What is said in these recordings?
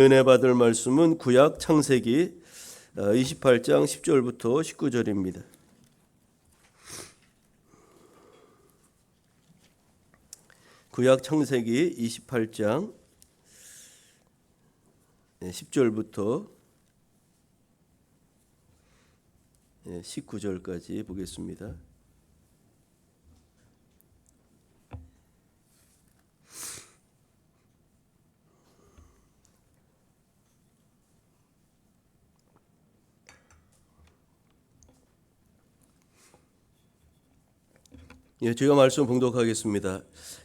은혜 받을 말씀은 구약 창세기 28장 10절부터 19절입니다. 구약 창세기 28장 10절부터 19절까지 보겠습니다. 제가 말씀 봉독하겠습니다.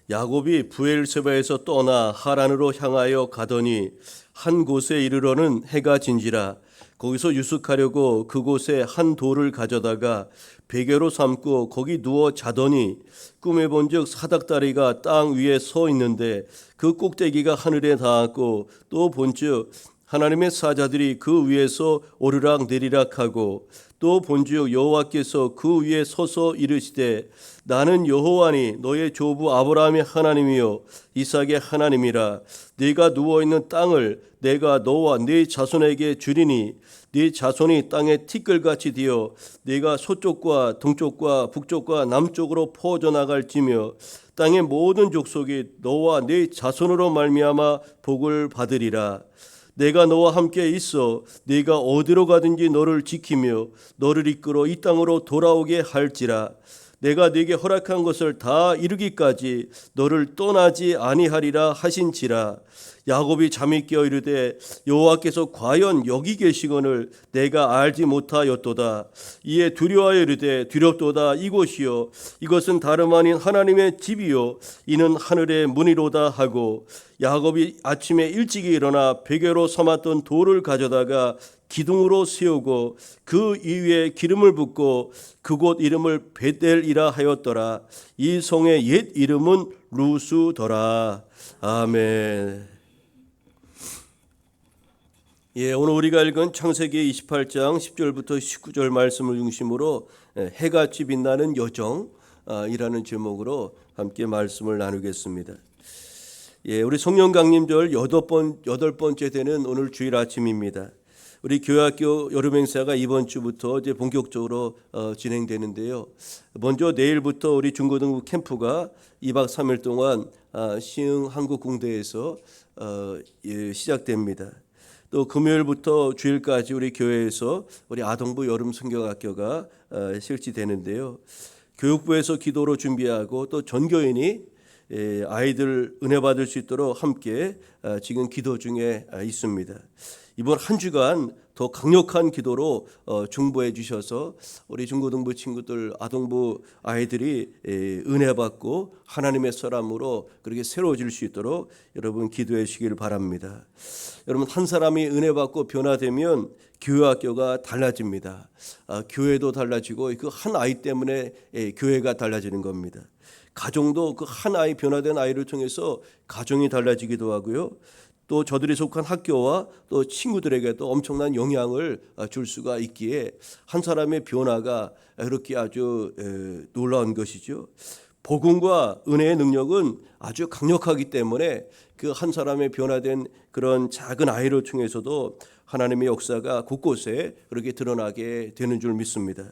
야곱이 브엘세바에서 떠나 하란으로 향하여 가더니 한 곳에 이르러는 해가 진지라. 거기서 유숙하려고 그곳에 한 돌을 가져다가 베개로 삼고 거기 누워 자더니 꿈에 본즉 사닥다리가 땅 위에 서 있는데 그 꼭대기가 하늘에 닿았고 또 본즉 하나님의 사자들이 그 위에서 오르락 내리락 하고 또 본즉 여호와께서 그 위에 서서 이르시되 나는 여호와니 너의 조부 아브라함의 하나님이요 이삭의 하나님이라. 네가 누워있는 땅을 내가 너와 네 자손에게 주리니 네 자손이 땅에 티끌같이 되어 네가 서쪽과 동쪽과 북쪽과 남쪽으로 퍼져나갈지며 땅의 모든 족속이 너와 네 자손으로 말미암아 복을 받으리라. 내가 너와 함께 있어 네가 어디로 가든지 너를 지키며 너를 이끌어 이 땅으로 돌아오게 할지라. 내가 네게 허락한 것을 다 이루기까지 너를 떠나지 아니하리라 하신지라. 야곱이 잠이 깨어 이르되 여호와께서 과연 여기 계시거늘 내가 알지 못하였도다. 이에 두려워하여 이르되 두렵도다. 이곳이요 이것은 다름 아닌 하나님의 집이요 이는 하늘의 문이로다 하고 야곱이 아침에 일찍이 일어나 베개로 삼았던 돌을 가져다가 기둥으로 세우고 그 위에 기름을 붓고 그곳 이름을 베델이라 하였더라. 이 성의 옛 이름은 루스더라. 아멘. 오늘 우리가 읽은 창세기 28장 10절부터 19절 말씀을 중심으로 해같이 빛나는 여정이라는 제목으로 함께 말씀을 나누겠습니다. 우리 성령 강림절 여덟 번째 되는 오늘 주일 아침입니다. 우리 교회학교 여름 행사가 이번 주부터 이제 본격적으로 진행되는데요. 먼저 내일부터 우리 중고등부 캠프가 2박 3일 동안 시흥 한국공대에서 시작됩니다. 또 금요일부터 주일까지 우리 교회에서 우리 아동부 여름 성경학교가 실시되는데요. 교육부에서 기도로 준비하고 또 전교인이 아이들 은혜 받을 수 있도록 함께 지금 기도 중에 있습니다. 이번 한 주간 더 강력한 기도로 중보해 주셔서 우리 중고등부 친구들 아동부 아이들이 은혜 받고 하나님의 사람으로 그렇게 새로워질 수 있도록 여러분 기도해 주시길 바랍니다. 여러분 한 사람이 은혜 받고 변화되면 교회학교가 달라집니다. 교회도 달라지고 그 한 아이 때문에 교회가 달라지는 겁니다. 가정도 그 한 아이 변화된 아이를 통해서 가정이 달라지기도 하고요. 또 저들이 속한 학교와 또 친구들에게도 엄청난 영향을 줄 수가 있기에 한 사람의 변화가 그렇게 아주 놀라운 것이죠. 복음과 은혜의 능력은 아주 강력하기 때문에 그 한 사람의 변화된 그런 작은 아이를 통해서도 하나님의 역사가 곳곳에 그렇게 드러나게 되는 줄 믿습니다.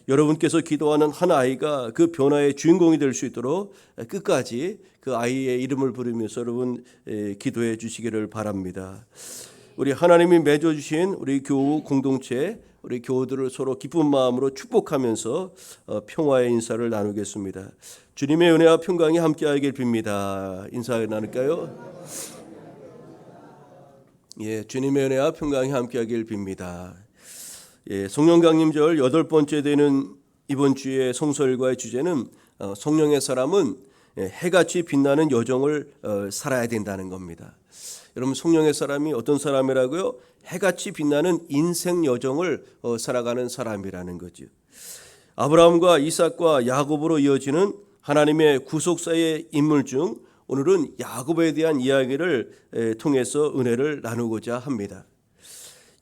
여러분께서 기도하는 한 아이가 그 변화의 주인공이 될 수 있도록 끝까지 그 아이의 이름을 부르면서 여러분 기도해 주시기를 바랍니다. 우리 하나님이 맺어주신 우리 교우 공동체 우리 교우들을 서로 기쁜 마음으로 축복하면서 평화의 인사를 나누겠습니다. 주님의 은혜와 평강이 함께하길 빕니다. 인사 나눌까요? 주님의 은혜와 평강이 함께하길 빕니다. 성령 강림절 8번째 되는 이번 주의 성서일과의 주제는 성령의 사람은 해같이 빛나는 여정을 살아야 된다는 겁니다. 여러분 성령의 사람이 어떤 사람이라고요? 해같이 빛나는 인생 여정을 살아가는 사람이라는 거죠. 아브라함과 이삭과 야곱으로 이어지는 하나님의 구속사의 인물 중 오늘은 야곱에 대한 이야기를 통해서 은혜를 나누고자 합니다.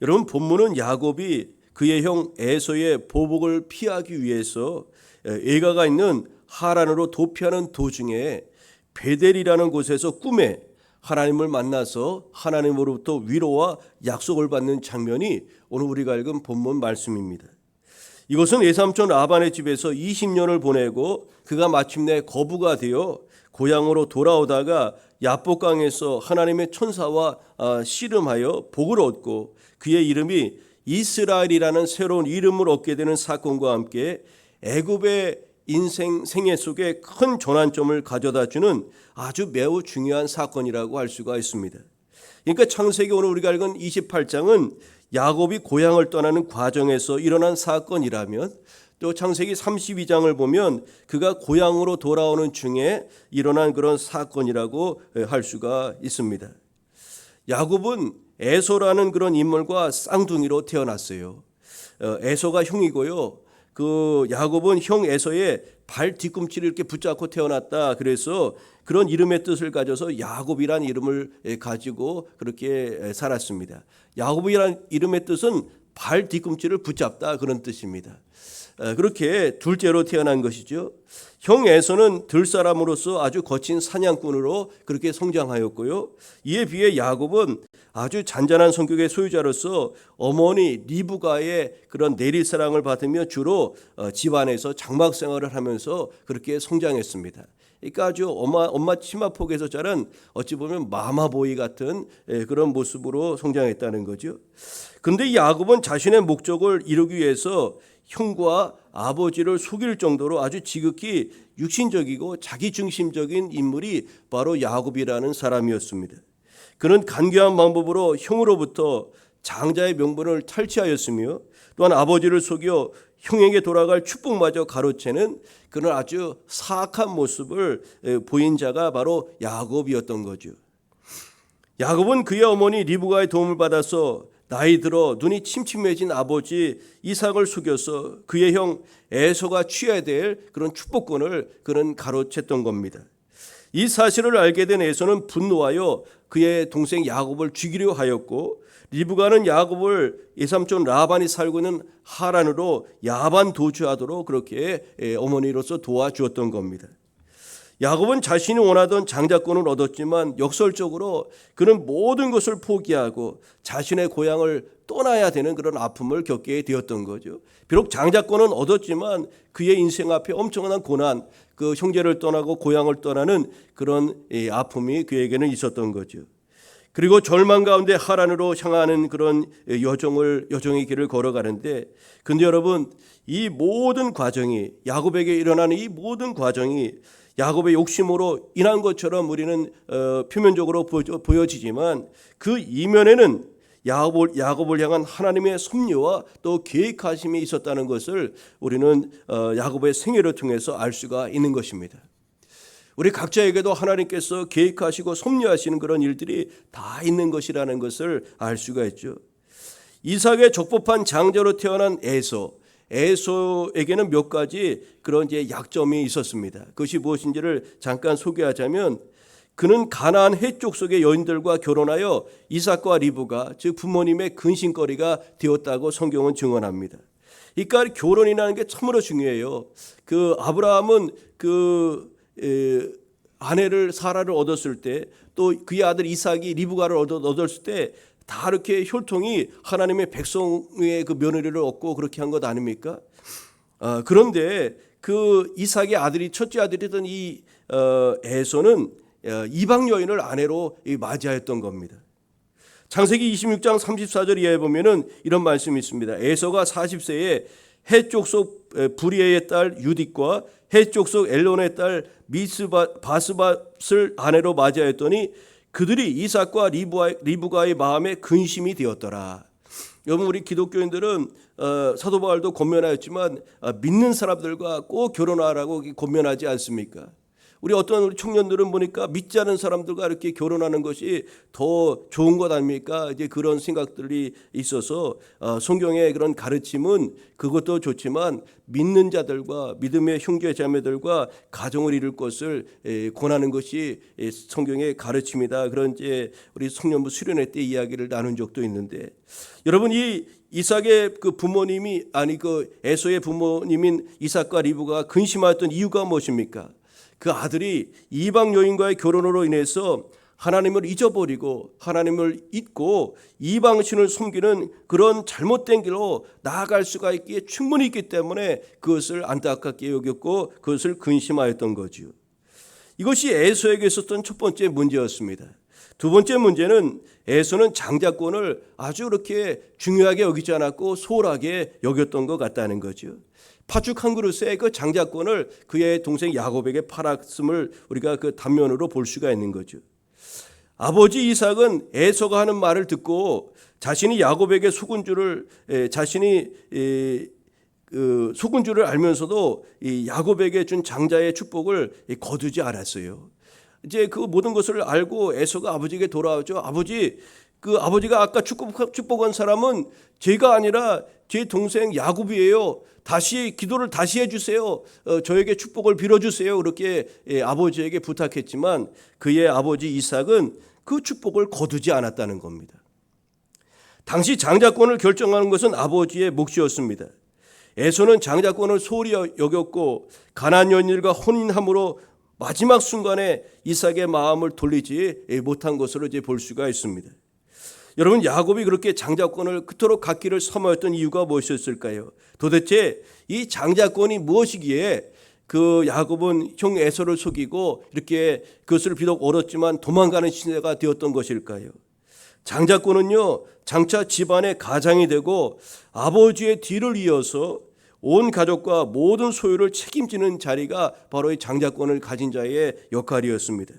여러분 본문은 야곱이 그의 형 에서의 보복을 피하기 위해서 애가가 있는 하란으로 도피하는 도중에 베델이라는 곳에서 꿈에 하나님을 만나서 하나님으로부터 위로와 약속을 받는 장면이 오늘 우리가 읽은 본문 말씀입니다. 이것은 외삼촌 라반의 집에서 20년을 보내고 그가 마침내 거부가 되어 고향으로 돌아오다가 야복강에서 하나님의 천사와 씨름하여 복을 얻고 그의 이름이 이스라엘이라는 새로운 이름을 얻게 되는 사건과 함께 애굽의 생애 속에 큰 전환점을 가져다주는 아주 매우 중요한 사건이라고 할 수가 있습니다. 그러니까 창세기 오늘 우리가 읽은 28장은 야곱이 고향을 떠나는 과정에서 일어난 사건이라면, 또 창세기 32장을 보면 그가 고향으로 돌아오는 중에 일어난 그런 사건이라고 할 수가 있습니다. 야곱은 에서라는 그런 인물과 쌍둥이로 태어났어요. 에서가 형이고요. 그 야곱은 형 에서의 발 뒤꿈치를 이렇게 붙잡고 태어났다. 그래서 그런 이름의 뜻을 가져서 야곱이라는 이름을 가지고 그렇게 살았습니다. 야곱이라는 이름의 뜻은 발 뒤꿈치를 붙잡다, 그런 뜻입니다. 그렇게 둘째로 태어난 것이죠. 형 에서는 들사람으로서 아주 거친 사냥꾼으로 그렇게 성장하였고요. 이에 비해 야곱은 아주 잔잔한 성격의 소유자로서 어머니 리브가의 그런 내리사랑을 받으며 주로 집안에서 장막 생활을 하면서 그렇게 성장했습니다. 그러니까 아주 엄마 치마폭에서 자란 어찌 보면 마마보이 같은 그런 모습으로 성장했다는 거죠. 그런데 이 야곱은 자신의 목적을 이루기 위해서 형과 아버지를 속일 정도로 아주 지극히 육신적이고 자기중심적인 인물이 바로 야곱이라는 사람이었습니다. 그는 간교한 방법으로 형으로부터 장자의 명분을 탈취하였으며 또한 아버지를 속여 형에게 돌아갈 축복마저 가로채는 그런 아주 사악한 모습을 보인 자가 바로 야곱이었던 거죠. 야곱은 그의 어머니 리브가의 도움을 받아서 나이 들어 눈이 침침해진 아버지 이삭을 속여서 그의 형 에서가 취해야 될 그런 축복권을 그는 가로챘던 겁니다. 이 사실을 알게 된 에서는 분노하여 그의 동생 야곱을 죽이려 하였고, 리브가는 야곱을 외삼촌 라반이 살고 있는 하란으로 야반 도주하도록 그렇게 어머니로서 도와주었던 겁니다. 야곱은 자신이 원하던 장자권을 얻었지만 역설적으로 그는 모든 것을 포기하고 자신의 고향을 떠나야 되는 그런 아픔을 겪게 되었던 거죠. 비록 장자권은 얻었지만 그의 인생 앞에 엄청난 고난, 그 형제를 떠나고 고향을 떠나는 그런 아픔이 그에게는 있었던 거죠. 그리고 절망 가운데 하란으로 향하는 그런 여정의 길을 걸어가는데, 근데 여러분, 이 모든 과정이, 야곱에게 일어나는 이 모든 과정이 야곱의 욕심으로 인한 것처럼 우리는 표면적으로 보여지지만 그 이면에는 야곱을 향한 하나님의 섭리와 또 계획하심이 있었다는 것을 우리는 야곱의 생애를 통해서 알 수가 있는 것입니다. 우리 각자에게도 하나님께서 계획하시고 섭리하시는 그런 일들이 다 있는 것이라는 것을 알 수가 있죠. 이삭의 적법한 장자로 태어난 에서에게는 몇 가지 그런 이제 약점이 있었습니다. 그것이 무엇인지를 잠깐 소개하자면, 그는 가나안 해쪽 속의 여인들과 결혼하여 이삭과 리브가, 즉 부모님의 근심거리가 되었다고 성경은 증언합니다. 그러니까 결혼이라는 게 참으로 중요해요. 그 아브라함은 아내를 사라를 얻었을 때, 또 그의 아들 이삭이 리브가를 얻었을 때 다 이렇게 혈통이 하나님의 백성의 그 며느리를 얻고 그렇게 한 것 아닙니까? 그런데 그 이삭의 아들이, 첫째 아들이던 이 에서는 이방 여인을 아내로 맞이하였던 겁니다. 창세기 26장 34절 이하에 보면은 이런 말씀이 있습니다. 에서가 40세에 해쪽 속 부리에의 딸 유딕과 해쪽 속 엘론의 딸 바스밧을 아내로 맞이하였더니 그들이 이삭과 리브가의 마음에 근심이 되었더라. 여러분, 우리 기독교인들은 사도 바울도 권면하였지만 믿는 사람들과 꼭 결혼하라고 권면하지 않습니까? 우리 어떤 청년들은 보니까 믿지 않은 사람들과 이렇게 결혼하는 것이 더 좋은 것 아닙니까? 이제 그런 생각들이 있어서 성경의 그런 가르침은 그것도 좋지만 믿는 자들과 믿음의 형제 자매들과 가정을 이룰 것을 권하는 것이 성경의 가르침이다. 그런 이제 우리 청년부 수련회 때 이야기를 나눈 적도 있는데, 여러분, 이 이삭의 그 부모님이, 그 에서의 부모님인 이삭과 리브가 근심하였던 이유가 무엇입니까? 그 아들이 이방 여인과의 결혼으로 인해서 하나님을 잊어버리고 하나님을 잊고 이방신을 섬기는 그런 잘못된 길로 나아갈 수가 있기에 충분히 있기 때문에 그것을 안타깝게 여겼고 그것을 근심하였던 거지요. 이것이 에서에게 있었던 첫 번째 문제였습니다. 두 번째 문제는 에서는 장자권을 아주 그렇게 중요하게 여기지 않았고 소홀하게 여겼던 것 같다는 거죠. 팥죽 한 그릇에 그 장자권을 그의 동생 야곱에게 팔았음을 우리가 그 단면으로 볼 수가 있는 거죠. 아버지 이삭은 에서가 하는 말을 듣고 자신이 야곱에게 속은 줄을 속은 줄을 알면서도 이 야곱에게 준 장자의 축복을 거두지 않았어요. 이제 그 모든 것을 알고 에서가 아버지에게 돌아오죠. 아버지, 그 아버지가 아까 축복한 사람은 제가 아니라 제 동생 야곱이에요. 다시 기도를 다시 해주세요. 저에게 축복을 빌어주세요. 그렇게 아버지에게 부탁했지만 그의 아버지 이삭은 그 축복을 거두지 않았다는 겁니다. 당시 장자권을 결정하는 것은 아버지의 몫이었습니다. 에서는 장자권을 소홀히 여겼고 가나안 여인들과 혼인함으로 마지막 순간에 이삭의 마음을 돌리지 못한 것으로 이제 볼 수가 있습니다. 여러분, 야곱이 그렇게 장자권을 그토록 갖기를 선호했던 이유가 무엇이었을까요? 도대체 이 장자권이 무엇이기에 그 야곱은 형 에서를 속이고 이렇게 그것을 비록 얻었지만 도망가는 시대가 되었던 것일까요? 장자권은요, 장차 집안의 가장이 되고 아버지의 뒤를 이어서 온 가족과 모든 소유를 책임지는 자리가 바로 이 장자권을 가진 자의 역할이었습니다.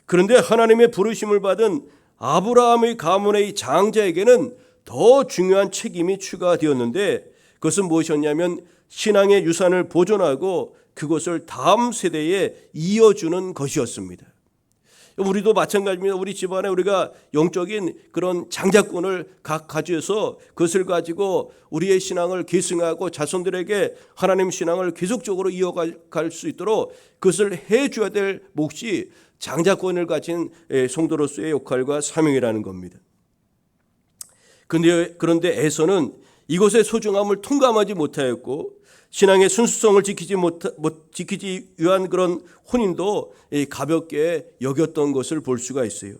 그런데 하나님의 부르심을 받은 아브라함의 가문의 장자에게는 더 중요한 책임이 추가되었는데 그것은 무엇이었냐면 신앙의 유산을 보존하고 그것을 다음 세대에 이어주는 것이었습니다. 우리도 마찬가지입니다. 우리 집안에 우리가 영적인 그런 장자권을 가져서 그것을 가지고 우리의 신앙을 계승하고 자손들에게 하나님 신앙을 계속적으로 이어갈 수 있도록 그것을 해줘야 될 몫이 장자권을 가진 성도로서의 역할과 사명이라는 겁니다. 그런데 에서는 이것의 소중함을 통감하지 못하였고 신앙의 순수성을 지키지 위한 그런 혼인도 가볍게 여겼던 것을 볼 수가 있어요.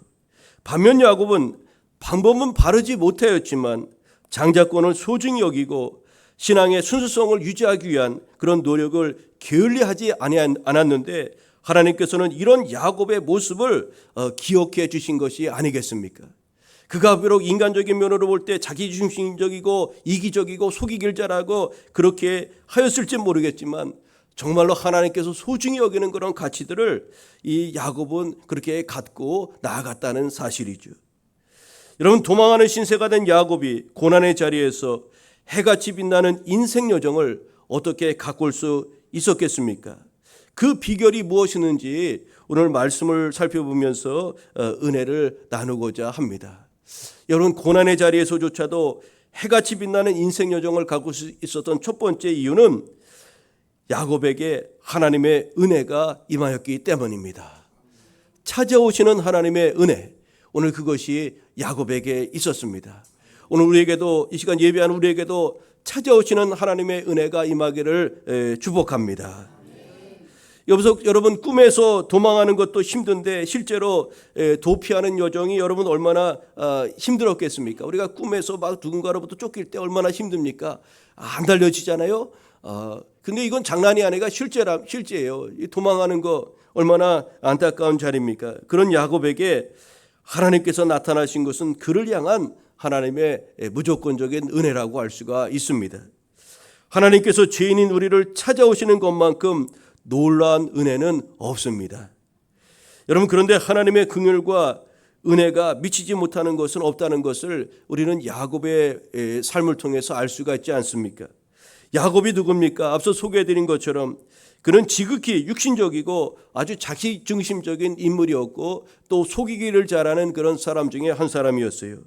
반면 야곱은 방법은 바르지 못하였지만 장자권을 소중히 여기고 신앙의 순수성을 유지하기 위한 그런 노력을 게을리하지 않았는데 하나님께서는 이런 야곱의 모습을 기억해 주신 것이 아니겠습니까? 그가 비록 인간적인 면으로 볼 때 자기중심적이고 이기적이고 속이길 잘하고 그렇게 하였을지 모르겠지만 정말로 하나님께서 소중히 여기는 그런 가치들을 이 야곱은 그렇게 갖고 나아갔다는 사실이죠. 여러분, 도망하는 신세가 된 야곱이 고난의 자리에서 해같이 빛나는 인생 여정을 어떻게 가꿀 수 있었겠습니까? 그 비결이 무엇이는지 오늘 말씀을 살펴보면서 은혜를 나누고자 합니다. 여러분, 고난의 자리에서조차도 해같이 빛나는 인생 여정을 가꿀 수 있었던 첫 번째 이유는 야곱에게 하나님의 은혜가 임하였기 때문입니다. 찾아오시는 하나님의 은혜, 오늘 그것이 야곱에게 있었습니다. 오늘 우리에게도, 이 시간 예배하는 우리에게도 찾아오시는 하나님의 은혜가 임하기를 축복합니다. 여러분, 꿈에서 도망하는 것도 힘든데 실제로 도피하는 여정이 여러분 얼마나 힘들었겠습니까? 우리가 꿈에서 막 누군가로부터 쫓길 때 얼마나 힘듭니까? 안 달려지잖아요. 근데 이건 장난이 아니라 실제예요. 도망하는 거 얼마나 안타까운 자리입니까? 그런 야곱에게 하나님께서 나타나신 것은 그를 향한 하나님의 무조건적인 은혜라고 할 수가 있습니다. 하나님께서 죄인인 우리를 찾아오시는 것만큼 놀라운 은혜는 없습니다. 여러분, 그런데 하나님의 긍휼과 은혜가 미치지 못하는 것은 없다는 것을 우리는 야곱의 삶을 통해서 알 수가 있지 않습니까? 야곱이 누굽니까? 앞서 소개해드린 것처럼 그는 지극히 육신적이고 아주 자기중심적인 인물이었고 또 속이기를 잘하는 그런 사람 중에 한 사람이었어요.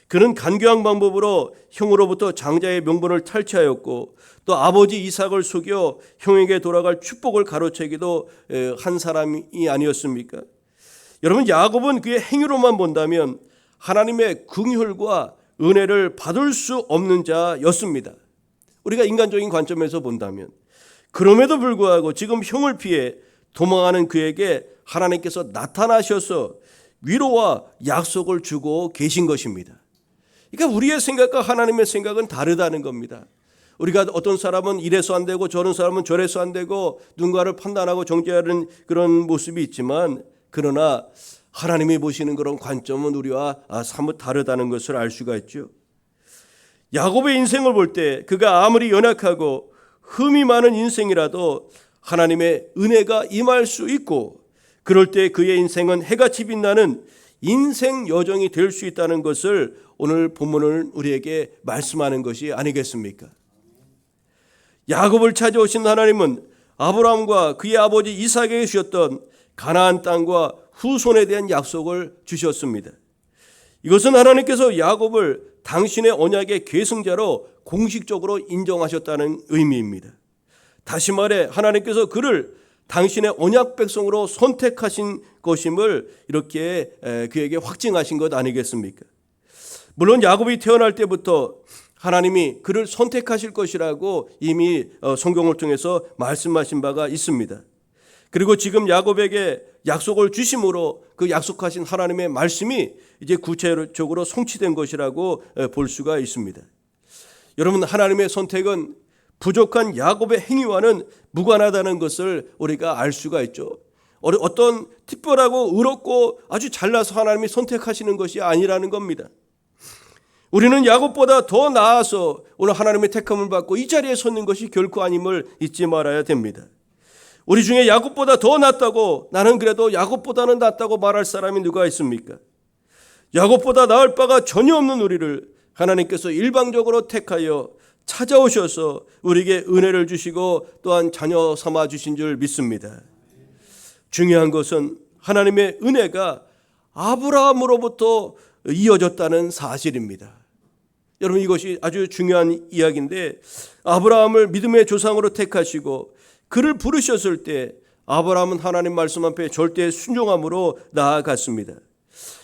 그는 간교한 방법으로 형으로부터 장자의 명분을 탈취하였고 또 아버지 이삭을 속여 형에게 돌아갈 축복을 가로채기도 한 사람이 아니었습니까? 여러분, 야곱은 그의 행위로만 본다면 하나님의 긍휼과 은혜를 받을 수 없는 자였습니다. 우리가 인간적인 관점에서 본다면. 그럼에도 불구하고 지금 형을 피해 도망하는 그에게 하나님께서 나타나셔서 위로와 약속을 주고 계신 것입니다. 그러니까 우리의 생각과 하나님의 생각은 다르다는 겁니다. 우리가 어떤 사람은 이래서 안 되고 저런 사람은 저래서 안 되고 누군가를 판단하고 정죄하는 그런 모습이 있지만, 그러나 하나님이 보시는 그런 관점은 우리와 사뭇 다르다는 것을 알 수가 있죠. 야곱의 인생을 볼 때 그가 아무리 연약하고 흠이 많은 인생이라도 하나님의 은혜가 임할 수 있고, 그럴 때 그의 인생은 해같이 빛나는 인생 여정이 될 수 있다는 것을 오늘 본문을 우리에게 말씀하는 것이 아니겠습니까? 야곱을 찾아오신 하나님은 아브라함과 그의 아버지 이삭에게 주셨던 가나안 땅과 후손에 대한 약속을 주셨습니다. 이것은 하나님께서 야곱을 당신의 언약의 계승자로 공식적으로 인정하셨다는 의미입니다. 다시 말해 하나님께서 그를 당신의 언약 백성으로 선택하신 것임을 이렇게 그에게 확증하신 것 아니겠습니까? 물론 야곱이 태어날 때부터 하나님이 그를 선택하실 것이라고 이미 성경을 통해서 말씀하신 바가 있습니다. 그리고 지금 야곱에게 약속을 주심으로 그 약속하신 하나님의 말씀이 이제 구체적으로 성취된 것이라고 볼 수가 있습니다. 여러분, 하나님의 선택은 부족한 야곱의 행위와는 무관하다는 것을 우리가 알 수가 있죠. 어떤 특별하고 의롭고 아주 잘나서 하나님이 선택하시는 것이 아니라는 겁니다. 우리는 야곱보다 더 나아서 오늘 하나님의 택함을 받고 이 자리에 섰는 것이 결코 아님을 잊지 말아야 됩니다. 우리 중에 야곱보다 더 낫다고, 나는 그래도 야곱보다는 낫다고 말할 사람이 누가 있습니까? 야곱보다 나을 바가 전혀 없는 우리를 하나님께서 일방적으로 택하여 찾아오셔서 우리에게 은혜를 주시고 또한 자녀 삼아 주신 줄 믿습니다. 중요한 것은 하나님의 은혜가 아브라함으로부터 이어졌다는 사실입니다. 여러분, 이것이 아주 중요한 이야기인데, 아브라함을 믿음의 조상으로 택하시고 그를 부르셨을 때 아브라함은 하나님 말씀 앞에 절대 순종함으로 나아갔습니다.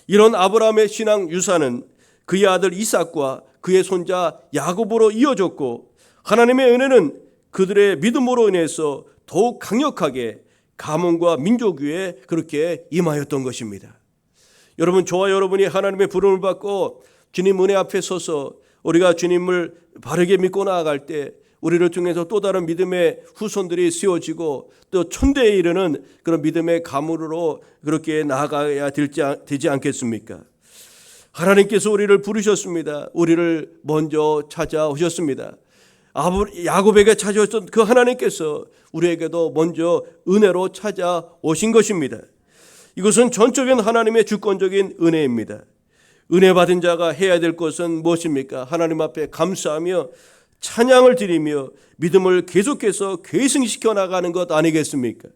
이런 아브라함의 신앙 유산은 그의 아들 이삭과 그의 손자 야곱으로 이어졌고, 하나님의 은혜는 그들의 믿음으로 인해서 더욱 강력하게 가문과 민족 위에 그렇게 임하였던 것입니다. 여러분, 저와 여러분이 하나님의 부름을 받고 주님 은혜 앞에 서서 우리가 주님을 바르게 믿고 나아갈 때 우리를 통해서 또 다른 믿음의 후손들이 세워지고 또 천대에 이르는 그런 믿음의 가문으로 그렇게 나아가야 되지 않겠습니까? 하나님께서 우리를 부르셨습니다. 우리를 먼저 찾아오셨습니다. 야곱에게 찾아오셨던 그 하나님께서 우리에게도 먼저 은혜로 찾아오신 것입니다. 이것은 전적인 하나님의 주권적인 은혜입니다. 은혜 받은 자가 해야 될 것은 무엇입니까? 하나님 앞에 감사하며 찬양을 드리며 믿음을 계속해서 계승시켜 나가는 것 아니겠습니까?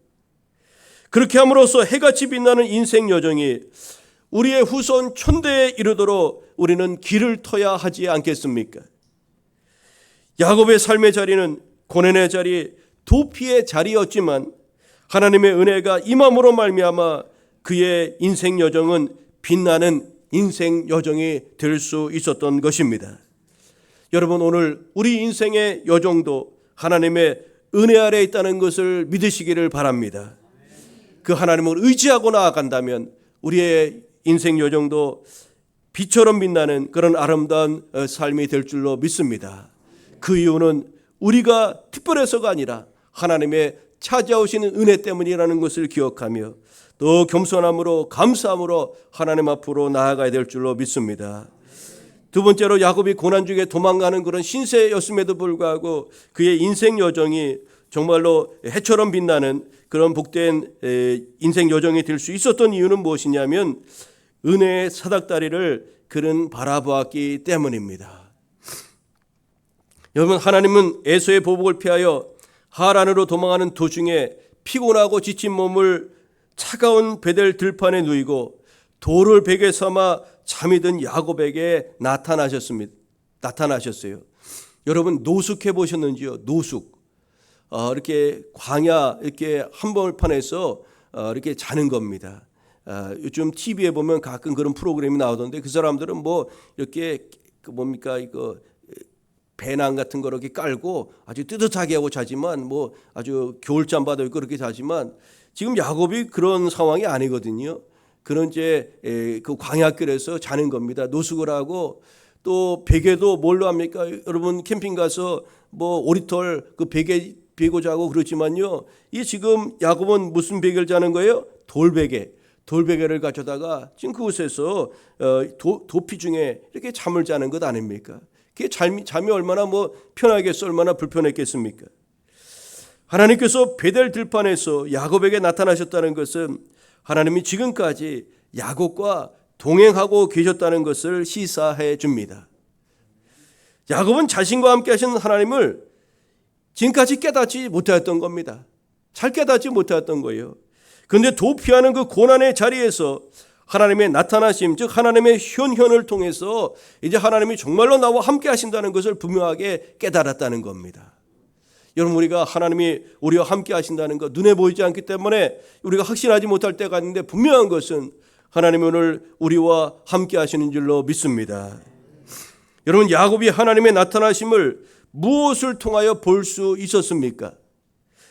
그렇게 함으로써 해같이 빛나는 인생 여정이 우리의 후손 천대에 이르도록 우리는 길을 터야 하지 않겠습니까? 야곱의 삶의 자리는 고난의 자리, 도피의 자리였지만 하나님의 은혜가 임함으로 말미암아 그의 인생 여정은 빛나는 인생 여정이 될 수 있었던 것입니다. 여러분, 오늘 우리 인생의 여정도 하나님의 은혜 아래 있다는 것을 믿으시기를 바랍니다. 그 하나님을 의지하고 나아간다면 우리의 인생 여정도 빛처럼 빛나는 그런 아름다운 삶이 될 줄로 믿습니다. 그 이유는 우리가 특별해서가 아니라 하나님의 찾아오시는 은혜 때문이라는 것을 기억하며 또 겸손함으로 감사함으로 하나님 앞으로 나아가야 될 줄로 믿습니다. 두 번째로, 야곱이 고난 중에 도망가는 그런 신세였음에도 불구하고 그의 인생 여정이 정말로 해처럼 빛나는 그런 복된 인생 여정이 될 수 있었던 이유는 무엇이냐면 은혜의 사닥다리를 그는 바라보았기 때문입니다. 여러분, 하나님은 에서의 보복을 피하여 하란으로 도망하는 도중에 피곤하고 지친 몸을 차가운 베델 들판에 누이고 돌을 베개 삼아 잠이 든 야곱에게 나타나셨어요. 여러분, 노숙해 보셨는지요? 노숙. 이렇게 광야 이렇게 한복판에서 이렇게 자는 겁니다. 요즘 TV에 보면 가끔 그런 프로그램이 나오던데 그 사람들은 뭐 이렇게 이거 배낭 같은 거 이렇게 깔고 아주 뜨뜻하게 하고 자지만 뭐 아주 겨울잠바도 있고 그렇게 자지만 지금 야곱이 그런 상황이 아니거든요. 그런 이제 그 광야길에서 자는 겁니다. 노숙을 하고 또 베개도 뭘로 합니까? 여러분 캠핑 가서 뭐 오리털 그 베개 베고 자고 그렇지만요. 이 지금 야곱은 무슨 베개를 자는 거예요? 돌베개를 가져다가 지금 그곳에서 도피 중에 이렇게 잠을 자는 것 아닙니까? 그게 잠이 얼마나 뭐 편하겠어, 얼마나 불편했겠습니까? 하나님께서 베델 들판에서 야곱에게 나타나셨다는 것은 하나님이 지금까지 야곱과 동행하고 계셨다는 것을 시사해 줍니다. 야곱은 자신과 함께 하신 하나님을 지금까지 깨닫지 못하였던 겁니다. 잘 깨닫지 못하였던 거예요. 그런데 도피하는 그 고난의 자리에서 하나님의 나타나심, 즉 하나님의 현현을 통해서 이제 하나님이 정말로 나와 함께 하신다는 것을 분명하게 깨달았다는 겁니다. 여러분, 우리가 하나님이 우리와 함께 하신다는 것 눈에 보이지 않기 때문에 우리가 확신하지 못할 때가 있는데, 분명한 것은 하나님이 오늘 우리와 함께 하시는 줄로 믿습니다. 여러분, 야곱이 하나님의 나타나심을 무엇을 통하여 볼 수 있었습니까?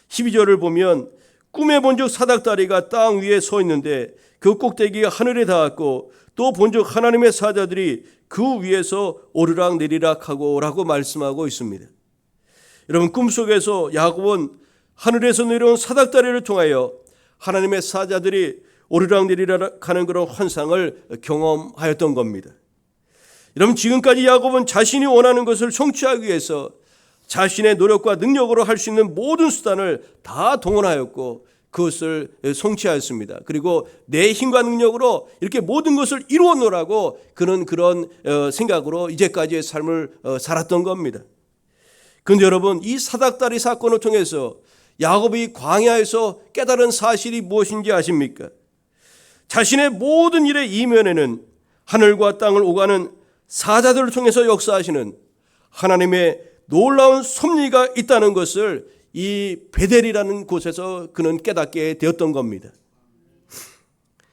12절을 보면 꿈에 본즉 사닥다리가 땅 위에 서 있는데 그 꼭대기가 하늘에 닿았고 또 본즉 하나님의 사자들이 그 위에서 오르락 내리락 하고 라고 말씀하고 있습니다. 여러분, 꿈속에서 야곱은 하늘에서 내려온 사닥다리를 통하여 하나님의 사자들이 오르락 내리락 하는 그런 환상을 경험하였던 겁니다. 여러분, 지금까지 야곱은 자신이 원하는 것을 성취하기 위해서 자신의 노력과 능력으로 할 수 있는 모든 수단을 다 동원하였고 그것을 성취하였습니다. 그리고 내 힘과 능력으로 이렇게 모든 것을 이루어놓으라고 그런 생각으로 이제까지의 삶을 살았던 겁니다. 그런데 여러분, 이 사닥다리 사건을 통해서 야곱이 광야에서 깨달은 사실이 무엇인지 아십니까? 자신의 모든 일의 이면에는 하늘과 땅을 오가는 사자들을 통해서 역사하시는 하나님의 놀라운 섭리가 있다는 것을 이 베델이라는 곳에서 그는 깨닫게 되었던 겁니다.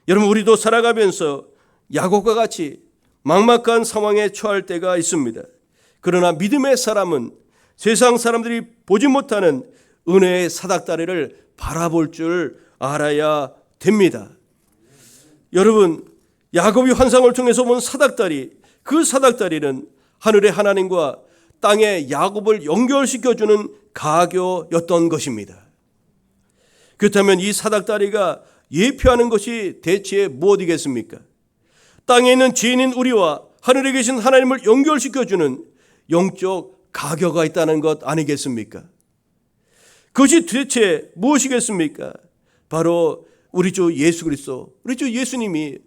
여러분, 우리도 살아가면서 야곱과 같이 막막한 상황에 처할 때가 있습니다. 그러나 믿음의 사람은 세상 사람들이 보지 못하는 은혜의 사닥다리를 바라볼 줄 알아야 됩니다. 여러분, 야곱이 환상을 통해서 본 사닥다리, 그 사닥다리는 하늘의 하나님과 땅의 야곱을 연결시켜주는 가교였던 것입니다. 그렇다면 이 사닥다리가 예표하는 것이 대체 무엇이겠습니까? 땅에 있는 죄인인 우리와 하늘에 계신 하나님을 연결시켜주는 영적 가교가 있다는 것 아니겠습니까? 그것이 대체 무엇이겠습니까? 바로 우리 주 예수 그리스도, 우리 주 예수님이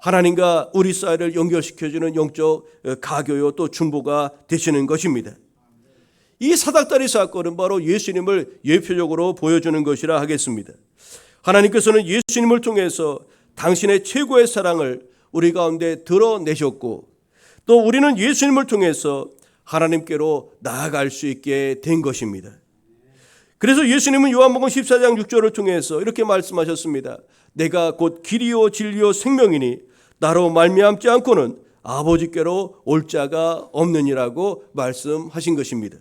하나님과 우리 사이를 연결시켜주는 영적 가교요 또 중보가 되시는 것입니다. 이 사닥다리 사건은 바로 예수님을 예표적으로 보여주는 것이라 하겠습니다. 하나님께서는 예수님을 통해서 당신의 최고의 사랑을 우리 가운데 드러내셨고 또 우리는 예수님을 통해서 하나님께로 나아갈 수 있게 된 것입니다. 그래서 예수님은 요한복음 14장 6절을 통해서 이렇게 말씀하셨습니다. 내가 곧 길이요 진리요 생명이니 나로 말미암지 않고는 아버지께로 올 자가 없느니라고 말씀하신 것입니다.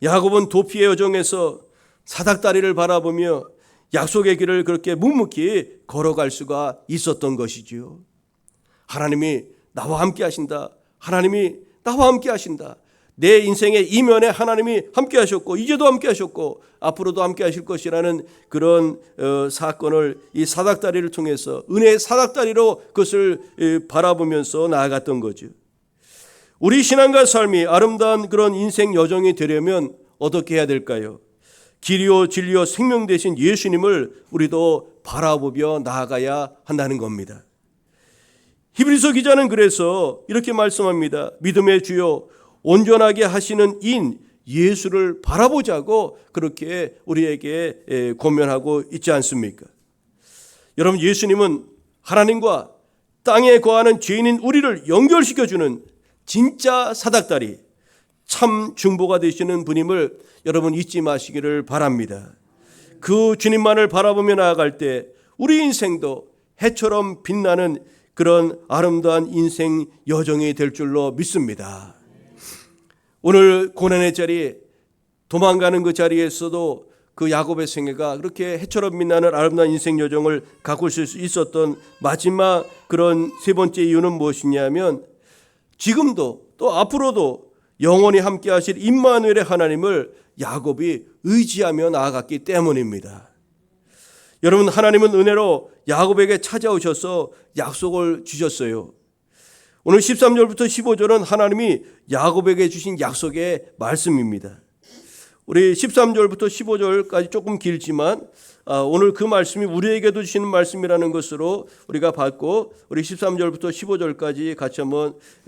야곱은 도피의 여정에서 사닥다리를 바라보며 약속의 길을 그렇게 묵묵히 걸어갈 수가 있었던 것이지요. 하나님이 나와 함께 하신다. 하나님이 나와 함께 하신다. 내 인생의 이면에 하나님이 함께 하셨고 이제도 함께 하셨고 앞으로도 함께 하실 것이라는 그런 사건을 이 사닥다리를 통해서 은혜의 사닥다리로 그것을 바라보면서 나아갔던 거죠. 우리 신앙과 삶이 아름다운 그런 인생 여정이 되려면 어떻게 해야 될까요? 길이요 진리요 생명 되신 예수님을 우리도 바라보며 나아가야 한다는 겁니다. 히브리서 기자는 그래서 이렇게 말씀합니다. 믿음의 주요 온전하게 하시는 인 예수를 바라보자고 그렇게 우리에게 권면하고 있지 않습니까? 여러분, 예수님은 하나님과 땅에 거하는 죄인인 우리를 연결시켜주는 진짜 사닥다리, 참 중보가 되시는 분임을 여러분 잊지 마시기를 바랍니다. 그 주님만을 바라보며 나아갈 때 우리 인생도 해처럼 빛나는 그런 아름다운 인생 여정이 될 줄로 믿습니다. 오늘 고난의 자리, 도망가는 그 자리에서도 그 야곱의 생애가 그렇게 해처럼 빛나는 아름다운 인생 여정을 갖고 있을 수 있었던 마지막 그런 세 번째 이유는 무엇이냐면 지금도 또 앞으로도 영원히 함께 하실 임마누엘의 하나님을 야곱이 의지하며 나아갔기 때문입니다. 여러분, 하나님은 은혜로 야곱에게 찾아오셔서 약속을 주셨어요. 오늘 13절부터 15절은 하나님이 야곱에게 주신 약속의 말씀입니다. 우리 13절부터 15절까지 조금 길지만 오늘 그 말씀이 우리에게도 주시는 말씀이라는 것으로 우리가 봤고, 우리 13절부터 15절까지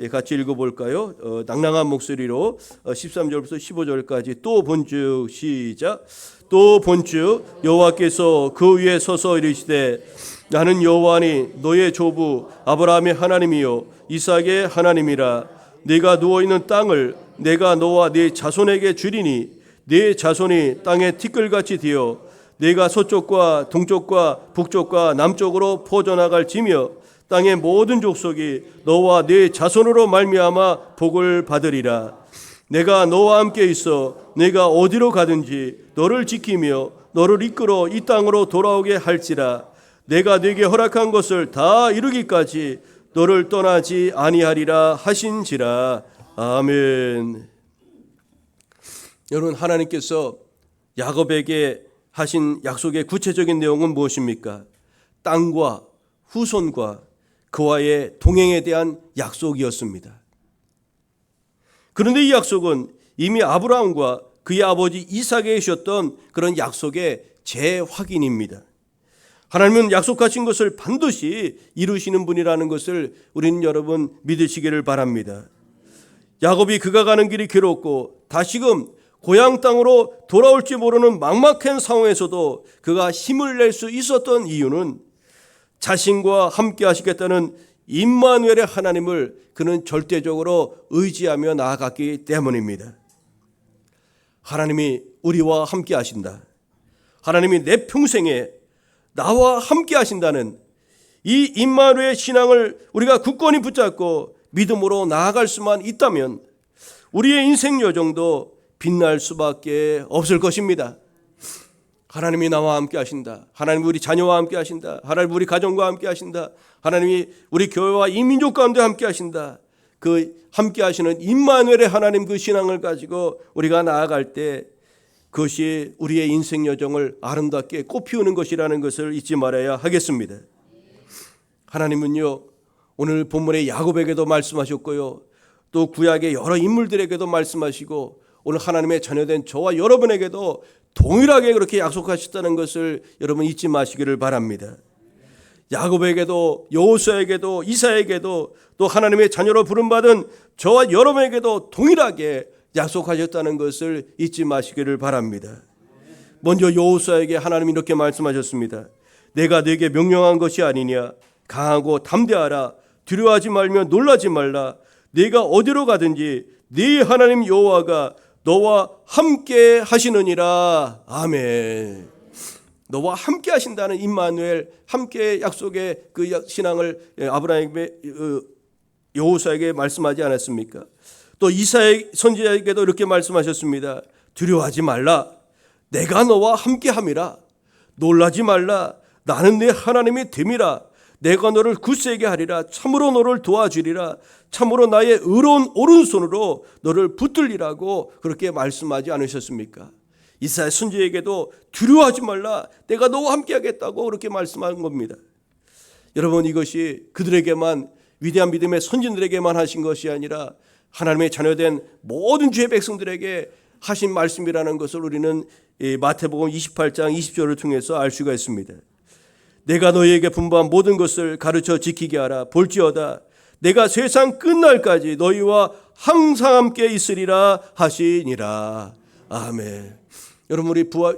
같이 읽어볼까요? 낭낭한 목소리로 13절부터 15절까지. 또 본즉 시작. 또 본즉 여호와께서 그 위에 서서 이르시되 나는 여호와니 너의 조부 아브라함의 하나님이요 이삭의 하나님이라. 네가 누워있는 땅을 내가 너와 네 자손에게 주리니 네 자손이 땅에 티끌같이 되어 네가 서쪽과 동쪽과 북쪽과 남쪽으로 퍼져나갈지며 땅의 모든 족속이 너와 네 자손으로 말미암아 복을 받으리라. 내가 너와 함께 있어 네가 어디로 가든지 너를 지키며 너를 이끌어 이 땅으로 돌아오게 할지라. 내가 네게 허락한 것을 다 이루기까지 너를 떠나지 아니하리라 하신지라. 아멘. 여러분, 하나님께서 야곱에게 하신 약속의 구체적인 내용은 무엇입니까? 땅과 후손과 그와의 동행에 대한 약속이었습니다. 그런데 이 약속은 이미 아브라함과 그의 아버지 이삭에게 주셨던 그런 약속의 재확인입니다. 하나님은 약속하신 것을 반드시 이루시는 분이라는 것을 우리는 여러분 믿으시기를 바랍니다. 야곱이 그가 가는 길이 괴롭고 다시금 고향 땅으로 돌아올지 모르는 막막한 상황에서도 그가 힘을 낼 수 있었던 이유는 자신과 함께 하시겠다는 임마누엘의 하나님을 그는 절대적으로 의지하며 나아갔기 때문입니다. 하나님이 우리와 함께 하신다. 하나님이 내 평생에 나와 함께 하신다는 이 임마누엘의 신앙을 우리가 굳건히 붙잡고 믿음으로 나아갈 수만 있다면 우리의 인생 여정도 빛날 수밖에 없을 것입니다. 하나님이 나와 함께 하신다. 하나님이 우리 자녀와 함께 하신다. 하나님이 우리 가정과 함께 하신다. 하나님이 우리 교회와 이 민족 가운데 함께 하신다. 그 함께 하시는 임마누엘의 하나님 그 신앙을 가지고 우리가 나아갈 때 그것이 우리의 인생 여정을 아름답게 꽃피우는 것이라는 것을 잊지 말아야 하겠습니다. 하나님은요, 오늘 본문의 야곱에게도 말씀하셨고요, 또 구약의 여러 인물들에게도 말씀하시고 오늘 하나님의 자녀된 저와 여러분에게도 동일하게 그렇게 약속하셨다는 것을 여러분 잊지 마시기를 바랍니다. 야곱에게도 여호수아에게도 이사야에게도 또 하나님의 자녀로 부름받은 저와 여러분에게도 동일하게 약속하셨다는 것을 잊지 마시기를 바랍니다. 먼저 여호수아에게 하나님이 이렇게 말씀하셨습니다. 내가 네게 명령한 것이 아니냐. 강하고 담대하라. 두려워하지 말며 놀라지 말라. 네가 어디로 가든지 네 하나님 여호와가 너와 함께 하시느니라. 아멘. 너와 함께 하신다는 임마누엘, 함께 약속의 그 신앙을 아브라함에게 여호수아에게 말씀하지 않았습니까? 또 이사야 선지자에게도 이렇게 말씀하셨습니다. 두려워하지 말라. 내가 너와 함께 함이라. 놀라지 말라. 나는 네 하나님이 됨이라. 내가 너를 굳세게 하리라. 참으로 너를 도와주리라. 참으로 나의 의로운 오른손으로 너를 붙들리라고 그렇게 말씀하지 않으셨습니까? 이사야 선지자에게도 두려워하지 말라. 내가 너와 함께 하겠다고 그렇게 말씀한 겁니다. 여러분, 이것이 그들에게만, 위대한 믿음의 선진들에게만 하신 것이 아니라 하나님의 자녀된 모든 주의 백성들에게 하신 말씀이라는 것을 우리는 마태복음 28장 20절을 통해서 알 수가 있습니다. 내가 너희에게 분부한 모든 것을 가르쳐 지키게 하라. 볼지어다 내가 세상 끝날까지 너희와 항상 함께 있으리라 하시니라. 아멘. 여러분,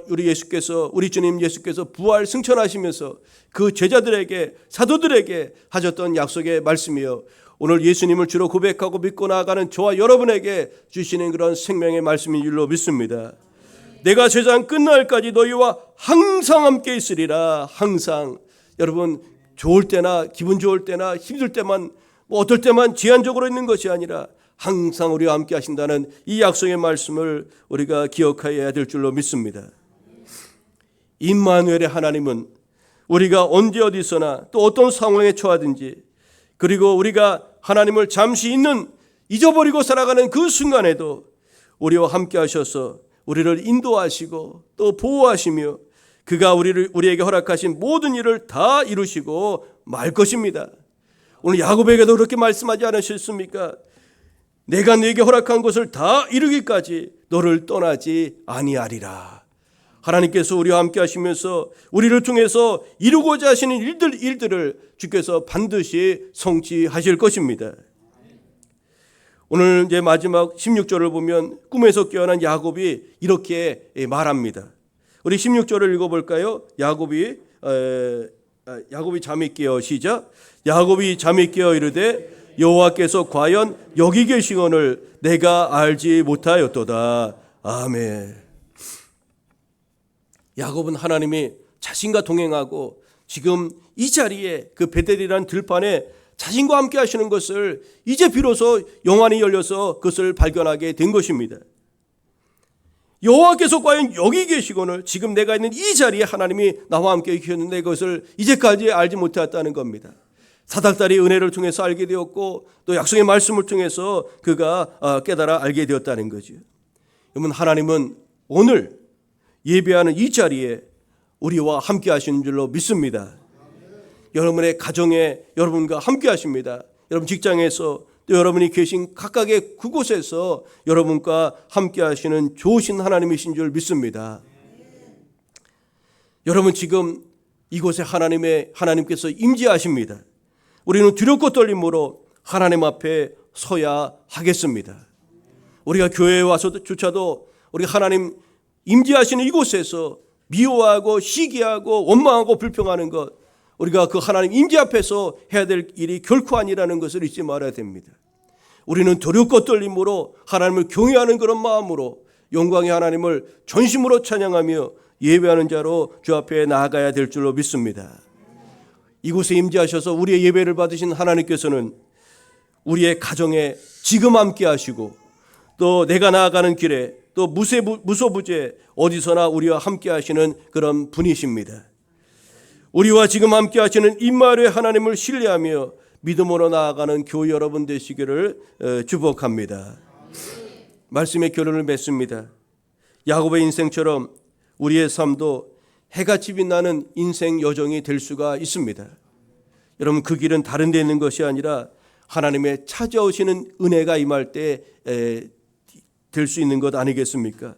우리 예수께서, 우리 주님 예수께서 부활 승천하시면서 그 제자들에게, 사도들에게 하셨던 약속의 말씀이요, 오늘 예수님을 주로 고백하고 믿고 나아가는 저와 여러분에게 주시는 그런 생명의 말씀인 줄로 믿습니다. 내가 세상 끝날까지 너희와 항상 함께 있으리라. 항상. 여러분, 좋을 때나 기분 좋을 때나 힘들 때만, 어떨 때만 제한적으로 있는 것이 아니라 항상 우리와 함께 하신다는 이 약속의 말씀을 우리가 기억해야 될 줄로 믿습니다. 임마누엘의 하나님은 우리가 언제 어디서나 또 어떤 상황에 처하든지, 그리고 우리가 하나님을 잠시 잊어버리고 살아가는 그 순간에도 우리와 함께 하셔서 우리를 인도하시고 또 보호하시며 그가 우리에게 허락하신 모든 일을 다 이루시고 말 것입니다. 오늘 야곱에게도 그렇게 말씀하지 않으셨습니까? 내가 네게 허락한 것을 다 이루기까지 너를 떠나지 아니하리라. 하나님께서 우리와 함께 하시면서 우리를 통해서 이루고자 하시는 일들을 주께서 반드시 성취하실 것입니다. 오늘 이제 마지막 16절을 보면 꿈에서 깨어난 야곱이 이렇게 말합니다. 우리 16절을 읽어볼까요? 야곱이 잠이 깨어, 시작. 야곱이 잠이 깨어 이르되 여호와께서 과연 여기 계시거늘 내가 알지 못하였도다. 아멘. 야곱은 하나님이 자신과 동행하고 지금 이 자리에 그 베델이라는 들판에 자신과 함께 하시는 것을 이제 비로소 영안이 열려서 그것을 발견하게 된 것입니다. 여호와께서 과연 여기 계시거늘 지금 내가 있는 이 자리에 하나님이 나와 함께 계셨는데 그것을 이제까지 알지 못했다는 겁니다. 사닥다리 은혜를 통해서 알게 되었고 또 약속의 말씀을 통해서 그가 깨달아 알게 되었다는 거죠. 여러분, 하나님은 오늘 예배하는 이 자리에 우리와 함께 하시는 줄로 믿습니다. 여러분의 가정에 여러분과 함께 하십니다. 여러분 직장에서 또 여러분이 계신 각각의 그곳에서 여러분과 함께 하시는 좋으신 하나님이신 줄 믿습니다. 여러분 지금 이곳에 하나님께서 임재하십니다. 우리는 두렵고 떨림으로 하나님 앞에 서야 하겠습니다. 우리가 교회에 와서조차도 우리 하나님 임재하시는 이곳에서 미워하고 시기하고 원망하고 불평하는 것, 우리가 그 하나님 임재 앞에서 해야 될 일이 결코 아니라는 것을 잊지 말아야 됩니다. 우리는 두렵고 떨림으로 하나님을 경외하는 그런 마음으로 영광의 하나님을 전심으로 찬양하며 예배하는 자로 주 앞에 나아가야 될 줄로 믿습니다. 이곳에 임재하셔서 우리의 예배를 받으신 하나님께서는 우리의 가정에 지금 함께 하시고 또 내가 나아가는 길에 또 무소부재 어디서나 우리와 함께 하시는 그런 분이십니다. 우리와 지금 함께 하시는 임마누엘 하나님을 신뢰하며 믿음으로 나아가는 교회 여러분 되시기를 축복합니다. 말씀의 결론을 맺습니다. 야곱의 인생처럼 우리의 삶도 해같이 빛나는 인생 여정이 될 수가 있습니다. 여러분, 그 길은 다른 데 있는 것이 아니라 하나님의 찾아오시는 은혜가 임할 때 될 수 있는 것 아니겠습니까?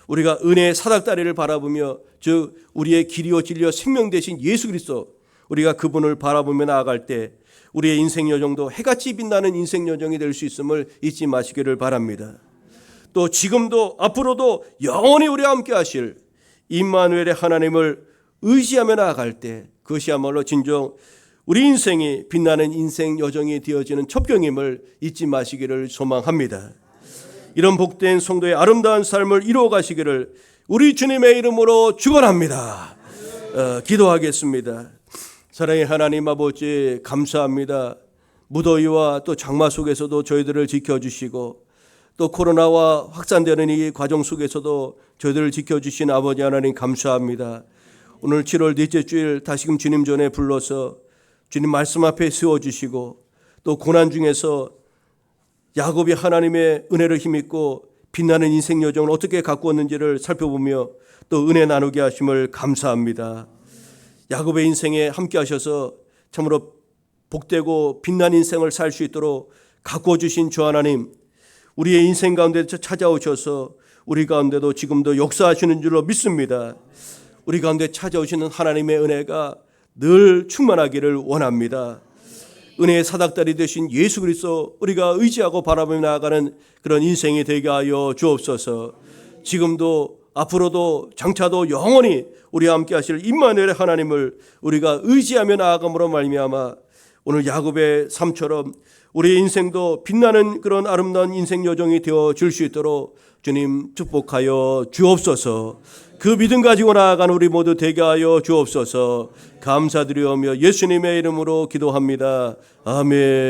우리가 은혜의 사닥다리를 바라보며 즉 우리의 길이요 진리요 생명 되신 예수 그리스도, 우리가 그분을 바라보며 나아갈 때 우리의 인생 여정도 해같이 빛나는 인생 여정이 될 수 있음을 잊지 마시기를 바랍니다. 또 지금도 앞으로도 영원히 우리와 함께 하실 임마누엘의 하나님을 의지하며 나아갈 때 그것이야말로 진정 우리 인생이 빛나는 인생 여정이 되어지는 첩경임을 잊지 마시기를 소망합니다. 이런 복된 성도의 아름다운 삶을 이루어 가시기를 우리 주님의 이름으로 축원합니다. 기도하겠습니다. 사랑의 하나님 아버지, 감사합니다. 무더위와 또 장마 속에서도 저희들을 지켜주시고 또 코로나와 확산되는 이 과정 속에서도 저희들을 지켜주신 아버지 하나님 감사합니다. 오늘 7월 넷째 주일 다시금 주님 전에 불러서 주님 말씀 앞에 세워주시고 또 고난 중에서 야곱이 하나님의 은혜를 힘입고 빛나는 인생 여정을 어떻게 가꾸었는지를 살펴보며 또 은혜 나누게 하심을 감사합니다. 야곱의 인생에 함께 하셔서 참으로 복되고 빛난 인생을 살 수 있도록 가꾸어 주신 주 하나님, 우리의 인생 가운데 찾아오셔서 우리 가운데도 지금도 역사하시는 줄로 믿습니다. 우리 가운데 찾아오시는 하나님의 은혜가 늘 충만하기를 원합니다. 은혜의 사닥다리 되신 예수 그리스도 우리가 의지하고 바라보며 나아가는 그런 인생이 되게 하여 주옵소서. 지금도 앞으로도 장차도 영원히 우리와 함께 하실 임마누엘의 하나님을 우리가 의지하며 나아감으로 말미암아 오늘 야곱의 삶처럼 우리의 인생도 빛나는 그런 아름다운 인생 여정이 되어 줄 수 있도록 주님 축복하여 주옵소서. 그 믿음 가지고 나아가는 우리 모두 되게 하여 주옵소서. 감사드리오며 예수님의 이름으로 기도합니다. 아멘.